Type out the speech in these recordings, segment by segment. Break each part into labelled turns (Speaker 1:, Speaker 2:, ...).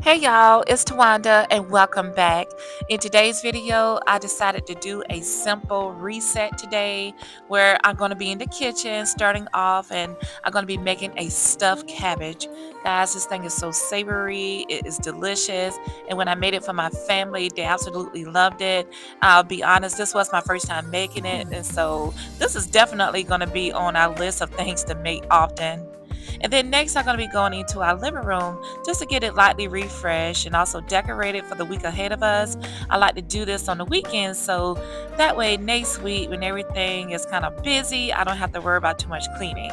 Speaker 1: Hey y'all, it's Tawanda and welcome back. In today's video, I decided to do a simple reset today where I'm going to be in the kitchen starting off and I'm going to be making a stuffed cabbage. Guys, this thing is so savory, it is delicious, and when I made it for my family, they absolutely loved it. I'll be honest, this was my first time making it, and so this is definitely going to be on our list of things to make often. And then next, I'm going to be going into our living room just to get it lightly refreshed and also decorate it for the week ahead of us. I like to do this on the weekends so that way next week when everything is kind of busy, I don't have to worry about too much cleaning.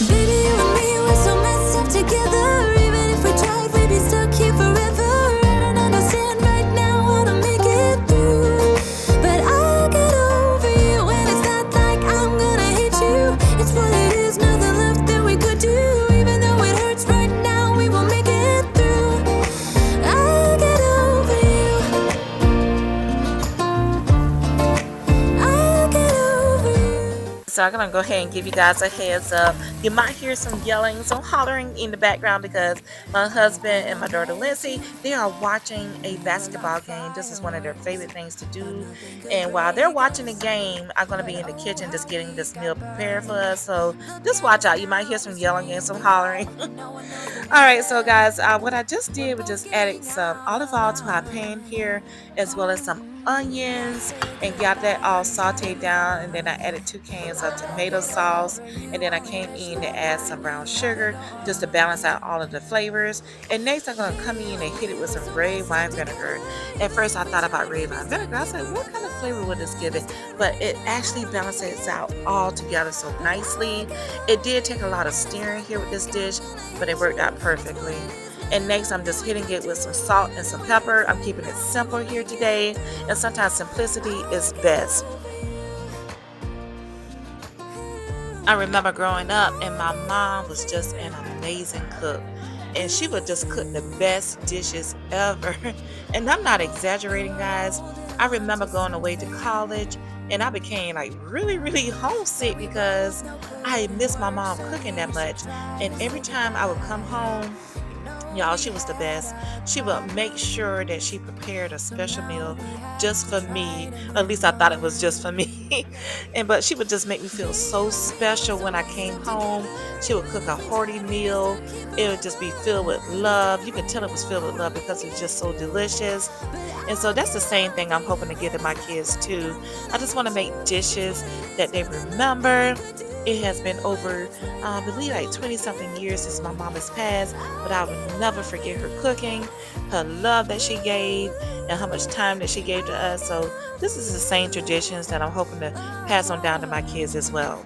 Speaker 2: Baby, you and me, we're so messed up together. Even if we tried, we'd be stuck here forever. I don't understand right now how to make it through, but I'll get over you, and it's not like I'm gonna hate you. It's what it is, nothing left that we could do. Even though it hurts right now, we will make it through. I'll get over you. I'll get over you.
Speaker 1: So I'm gonna go ahead and give you guys a heads up. You might hear some yelling, some hollering in the background because my husband and my daughter Lindsay, they are watching a basketball game. This is one of their favorite things to do. And while they're watching the game, I'm gonna be in the kitchen just getting this meal prepared for us. So just watch out. You might hear some yelling and some hollering. All right, so guys, what I just did was just added some olive oil to our pan here, as well as some onions, and got that all sauteed down. And then I added 2 cans of tomato sauce, and then I came in to add some brown sugar just to balance out all of the flavors. And next, I'm gonna come in and hit it with some red wine vinegar. At first, I thought about red wine vinegar. I was like, what kind of flavor would this give it? But it actually balances out all together so nicely. It did take a lot of stirring here with this dish, but it worked out perfectly. And next, I'm just hitting it with some salt and some pepper. I'm keeping it simple here today, and sometimes simplicity is best. I remember growing up, and my mom was just an amazing cook, and she would just cook the best dishes ever. And I'm not exaggerating, guys. I remember going away to college, and I became like really, really homesick because I missed my mom cooking that much. And every time I would come home, y'all, she was the best. She would make sure that she prepared a special meal just for me. At least I thought it was just for me. But she would just make me feel so special when I came home. She would cook a hearty meal. It would just be filled with love. You could tell it was filled with love because it was just so delicious. And so that's the same thing I'm hoping to give to my kids too. I just want to make dishes that they remember. It has been over, I believe, like 20 something years since my mom has passed, but I will never forget her cooking, her love that she gave, and how much time that she gave to us. So this is the same traditions that I'm hoping to pass on down to my kids as well.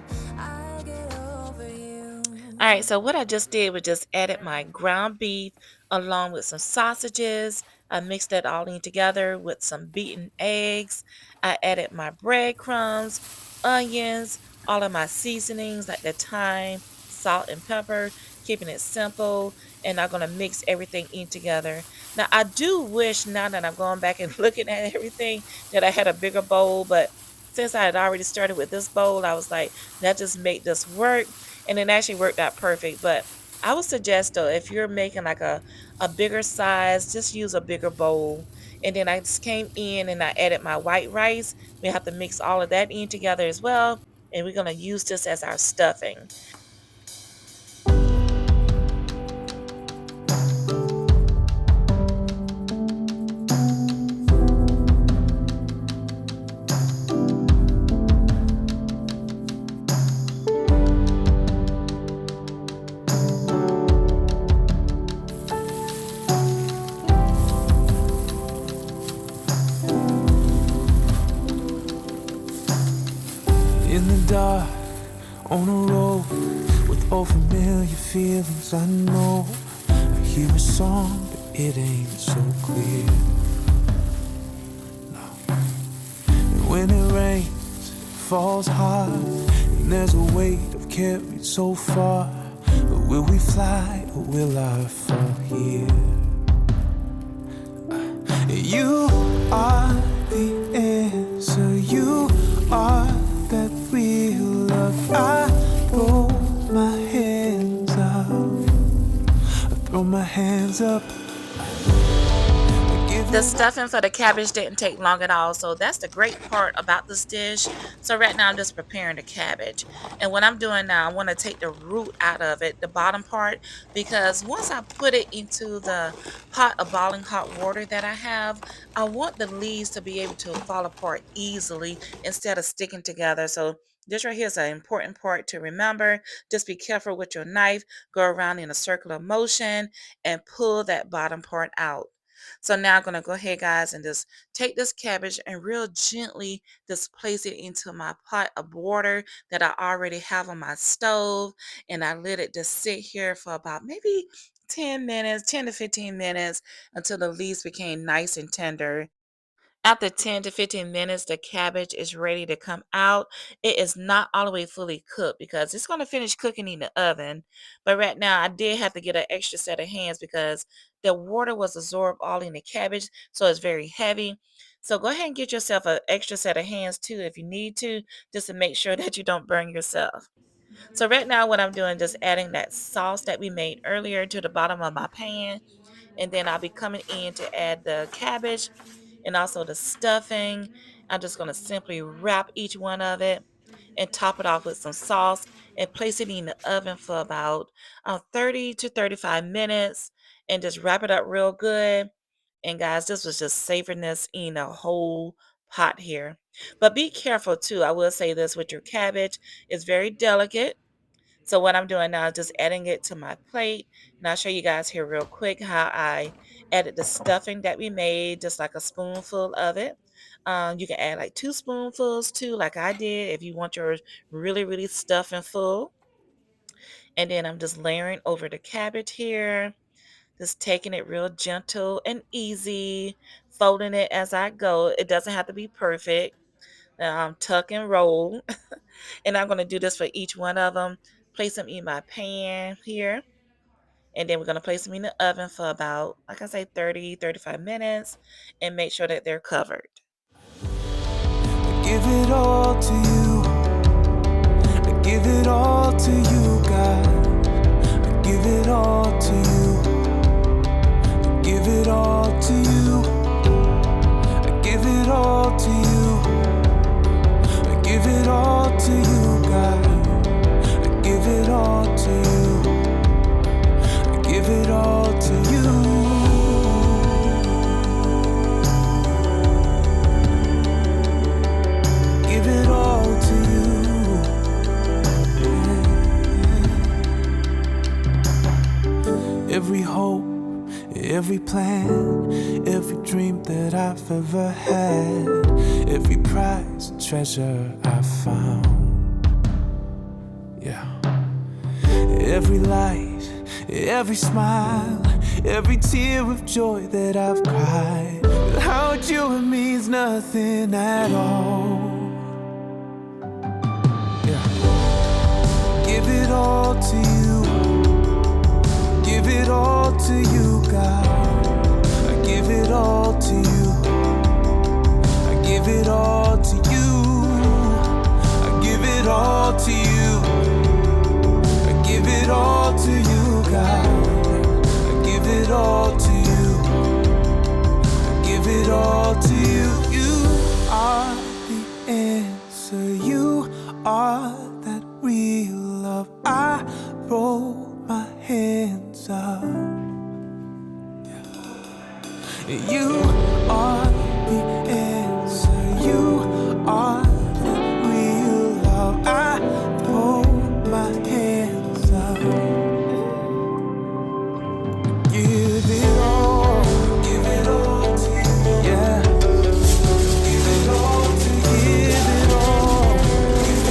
Speaker 1: All right, so what I just did was just added my ground beef along with some sausages. I mixed that all in together with some beaten eggs. I added my breadcrumbs, onions, all of my seasonings like the thyme, salt, and pepper, keeping it simple. And I'm going to mix everything in together. Now, I do wish now that I'm going back and looking at everything that I had a bigger bowl, but since I had already started with this bowl, I was like, that just make this work, and it actually worked out perfect. But I would suggest though, if you're making like a bigger size, just use a bigger bowl. And then I just came in and I added my white rice. We have to mix all of that in together as well. And we're going to use this as our stuffing.
Speaker 3: In the dark, on a road with old familiar feelings, I know I hear a song, but it ain't so clear. No. And when it rains, it falls hard, and there's a weight I've carried so far. But will we fly or will I fall here? You are the answer, you are that real love. I throw my hands up, throw my hands up. Give
Speaker 1: The
Speaker 3: it all.
Speaker 1: stuffing for the cabbage didn't take long at all, so that's the great part about this dish. So right now I'm just preparing the cabbage. And what I'm doing now, I want to take the root out of it, the bottom part, because once I put it into the pot of boiling hot water that I have, I want the leaves to be able to fall apart easily instead of sticking together. So this right here is an important part to remember. Just be careful with your knife. Go around in a circular motion and pull that bottom part out. So now I'm going to go ahead, guys, and just take this cabbage and real gently just place it into my pot of water that I already have on my stove. And I let it just sit here for about maybe 10 minutes, 10 to 15 minutes until the leaves became nice and tender. After 10 to 15 minutes, the cabbage is ready to come out. It is not all the way fully cooked because it's going to finish cooking in the oven. But right now, I did have to get an extra set of hands because the water was absorbed all in the cabbage, so it's very heavy. So go ahead and get yourself an extra set of hands too if you need to, just to make sure that you don't burn yourself. So right now, what I'm doing, just adding that sauce that we made earlier to the bottom of my pan, and then I'll be coming in to add the cabbage and also the stuffing. I'm just going to simply wrap each one of it and top it off with some sauce and place it in the oven for about 30 to 35 minutes and just wrap it up real good. And guys, this was just savoring this in a whole pot here. But be careful too. I will say this with your cabbage, it's very delicate. So what I'm doing now is just adding it to my plate. And I'll show you guys here real quick how I added the stuffing that we made, just like a spoonful of it. You can add like 2 spoonfuls too, like I did, if you want yours really, really stuffed and full. And then I'm just layering over the cabbage here, just taking it real gentle and easy, folding it as I go. It doesn't have to be perfect. Tuck and roll. And I'm going to do this for each one of them. Place them in my pan here. And then we're going to place them in the oven for about, like I say, 30, 35 minutes and make sure that they're covered.
Speaker 3: Give it all to you. I give it all to you, God. I give it all to you. I give it all to you. I give it all to you. I give it all to you, God. I give it all to you. I give it all to you. Give it all to you. Every hope, every plan, every dream that I've ever had, every prize, treasure I found. Yeah. Every light, every smile, every tear of joy that I've cried. Without you, it means nothing at all. Yeah. Give it all to you. Give it all to you, God. I give it all to you. I give it all to you. I give it all to you. I give it all to you, God. I give it all to you. I give it all to you. You are the answer. You are that real love. I roll my hands up. You are the answer. You are the real love. I hold my hands up. Give it all. Give it all to you. Yeah. Give it all to you. Give it all. Give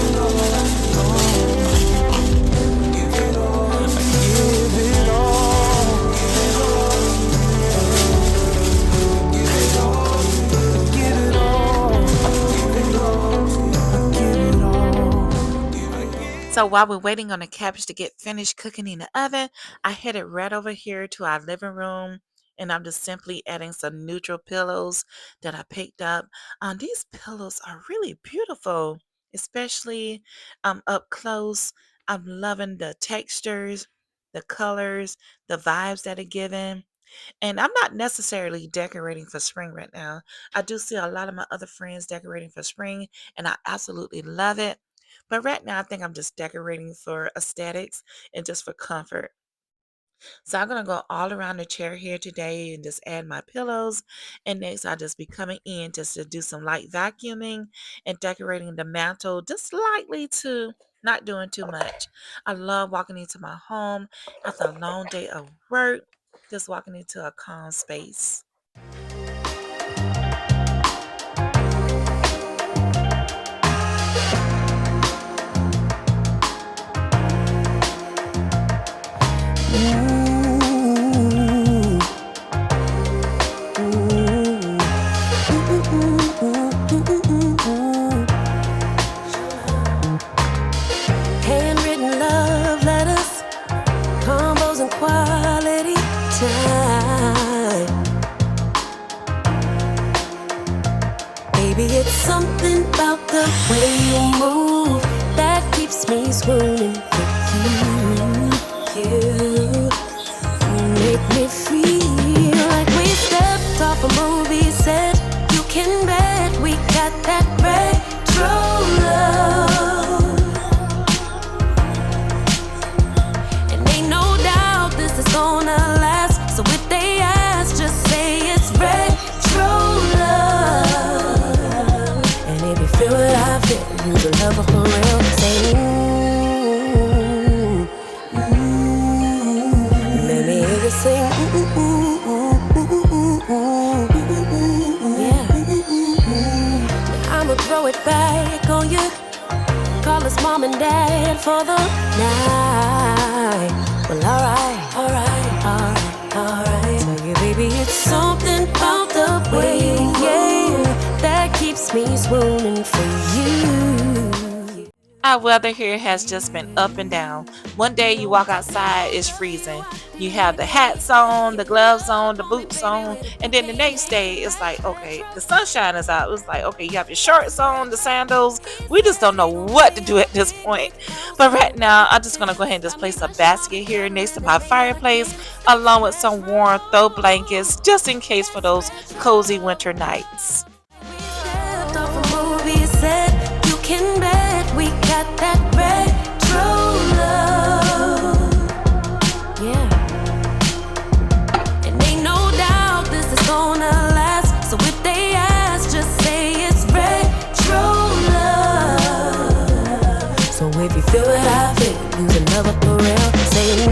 Speaker 3: it all. Give it all. I give it all. Give it all.
Speaker 1: So while we're waiting on the cabbage to get finished cooking in the oven, I headed right over here to our living room and I'm just simply adding some neutral pillows that I picked up. These pillows are really beautiful, especially up close. I'm loving the textures. the colors, the vibes that are given. And I'm not necessarily decorating for spring right now. I do see a lot of my other friends decorating for spring, and I absolutely love it. But right now, I think I'm just decorating for aesthetics and just for comfort. So I'm gonna go all around the chair here today and just add my pillows. And next I'll just be coming in just to do some light vacuuming and decorating the mantle just slightly too, not doing too much. I love walking into my home after a long day of work, just walking into a calm space.
Speaker 2: Handwritten love letters, combos and quality time. Baby, it's something about the way you move that keeps me swooning for you. Make me feel like we stepped off a movie set. You can bet we got that retro love. And ain't no doubt this is gonna last. So if they ask, just say it's retro love. And if you feel what I feel, you the lover for real. Say let me hear you sing. Yeah. Now I'ma throw it back on you. Call us mom and dad for the night. Well, alright, alright, alright, alright. Tell you, baby, it's something about the way, yeah, that keeps me swooning for you.
Speaker 1: Our weather here has just been up and down. One day you walk outside, it's freezing. You have the hats on, the gloves on, the boots on, and then the next day it's like, okay, the sunshine is out. It's like, okay, you have your shorts on, the sandals. We just don't know what to do at this point. But right now, I'm just gonna go ahead and just place a basket here next to my fireplace, along with some warm throw blankets, just in case for those cozy winter nights.
Speaker 2: Stepped off a movie set. You can bet we got that retro love. Yeah. And ain't no doubt this is gonna last. So if they ask, just say it's retro love. So if you feel what I feel, use another for real. Say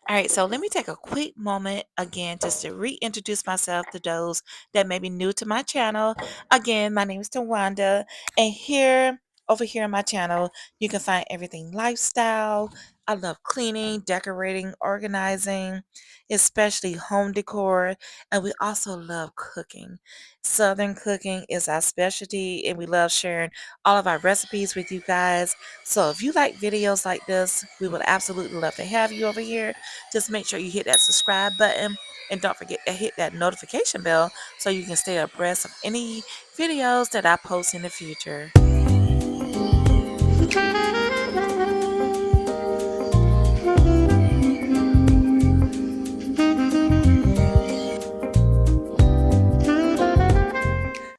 Speaker 1: All right, so let me take a quick moment again just to reintroduce myself to those that may be new to my channel. Again, my name is Tawanda, and over here on my channel, you can find everything lifestyle. I love cleaning, decorating, organizing, especially home decor, and we also love cooking. Southern cooking is our specialty, and we love sharing all of our recipes with you guys. So if you like videos like this, we would absolutely love to have you over here. Just make sure you hit that subscribe button and don't forget to hit that notification bell so you can stay abreast of any videos that I post in the future.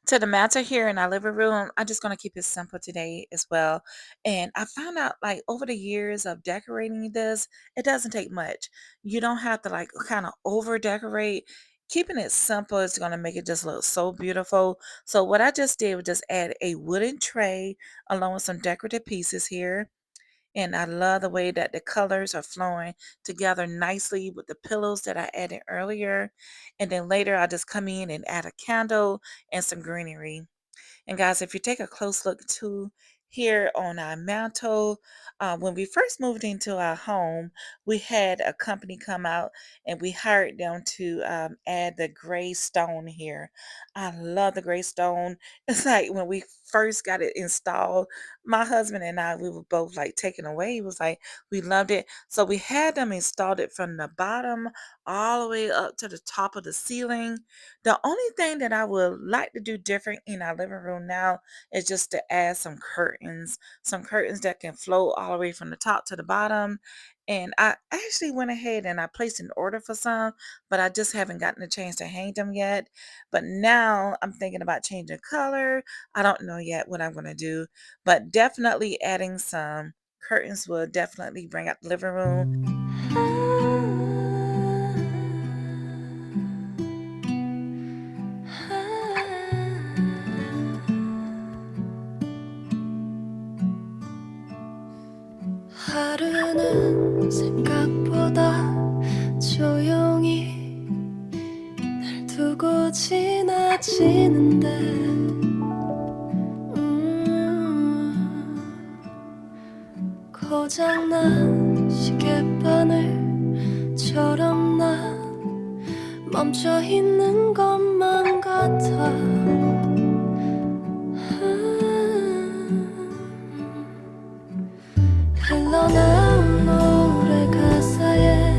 Speaker 1: To the matter here in our living room, I'm just going to keep it simple today as well. And I found out like over the years of decorating this, it doesn't take much. You don't have to like kind of over decorate. Keeping it simple is going to make it just look so beautiful. So what I just did was just add a wooden tray along with some decorative pieces here. And I love the way that the colors are flowing together nicely with the pillows that I added earlier. And then later I'll just come in and add a candle and some greenery. And guys, if you take a close look too here on our mantle, when we first moved into our home, we had a company come out and we hired them to add the gray stone here. I love the gray stone. It's like when we first got it installed, my husband and I, we were both like taken away. It was like we loved it. So we had them installed it from the bottom all the way up to the top of the ceiling. The only thing that I would like to do different in our living room now is just to add some curtains. some curtains that can flow all the way from the top to the bottom. And I actually went ahead and I placed an order for some, but I just haven't gotten a chance to hang them yet. But now I'm thinking about changing color. I don't know yet what I'm going to do, but definitely adding some curtains will definitely bring out the living room.
Speaker 2: 하루는 생각보다 조용히 날 두고 지나치는데 고장난 시계바늘처럼 난 멈춰 있는 것만 같아 흘러나온 노래 가사에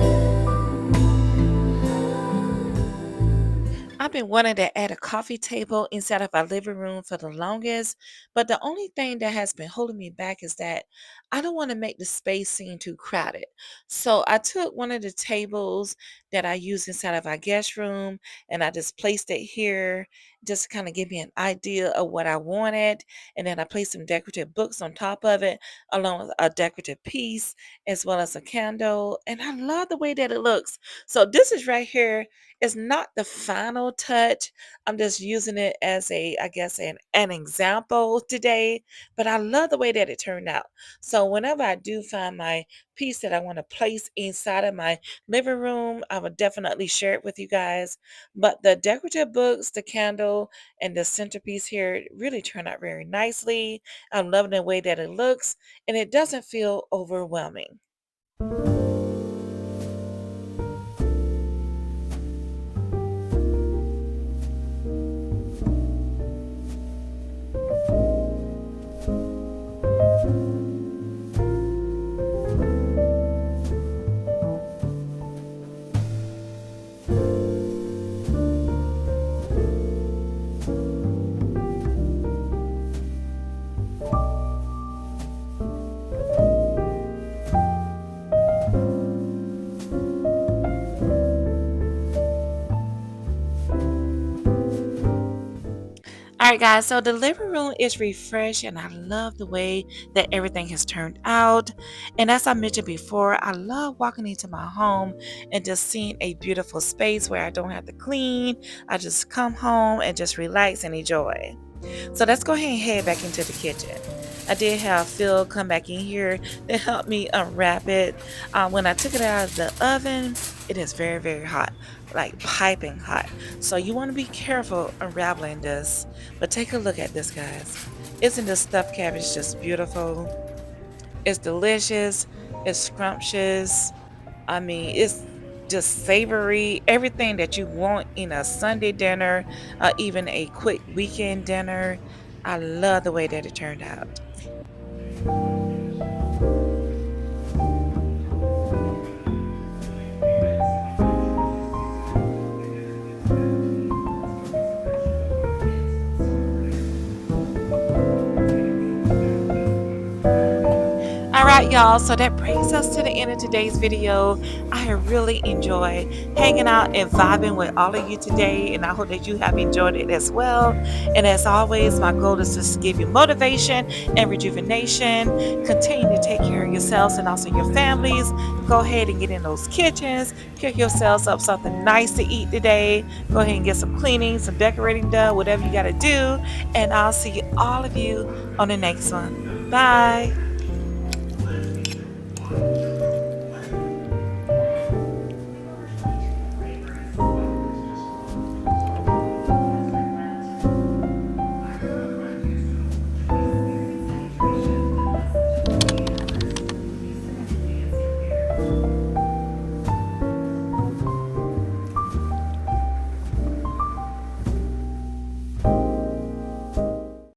Speaker 1: I've been wanting to add a coffee table inside of our living room for the longest, but the only thing that has been holding me back is that I don't want to make the space seem too crowded. So I took one of the tables that I use inside of our guest room and I just placed it here just to kind of give me an idea of what I wanted. And then I placed some decorative books on top of it, along with a decorative piece as well as a candle. And I love the way that it looks. So this is right here, it's not the final touch. I'm just using it as I guess, an example today, but I love the way that it turned out. So whenever I do find my piece that I want to place inside of my living room, I will definitely share it with you guys. But the decorative books, the candle, and the centerpiece here really turned out very nicely. I'm loving the way that it looks, and it doesn't feel overwhelming. All right, guys, so the living room is refreshed, and I love the way that everything has turned out. And as I mentioned before, I love walking into my home and just seeing a beautiful space where I don't have to clean. I just come home and just relax and enjoy. So let's go ahead and head back into the kitchen. I did have Phil come back in here to help me unwrap it. When I took it out of the oven, it is very, very hot, like piping hot. So you want to be careful unraveling this. But take a look at this, guys. Isn't this stuffed cabbage just beautiful? It's delicious. It's scrumptious. I mean, it's just savory, everything that you want in a Sunday dinner, even a quick weekend dinner. I love the way that it turned out. All right, y'all. So that brings us to the end of today's video. I have really enjoyed hanging out and vibing with all of you today, and I hope that you have enjoyed it as well. And as always, my goal is just to give you motivation and rejuvenation. Continue to take care of yourselves and also your families. Go ahead and get in those kitchens. Cook yourselves up something nice to eat today. Go ahead and get some cleaning, some decorating done, whatever you got to do. And I'll see all of you on the next one. Bye.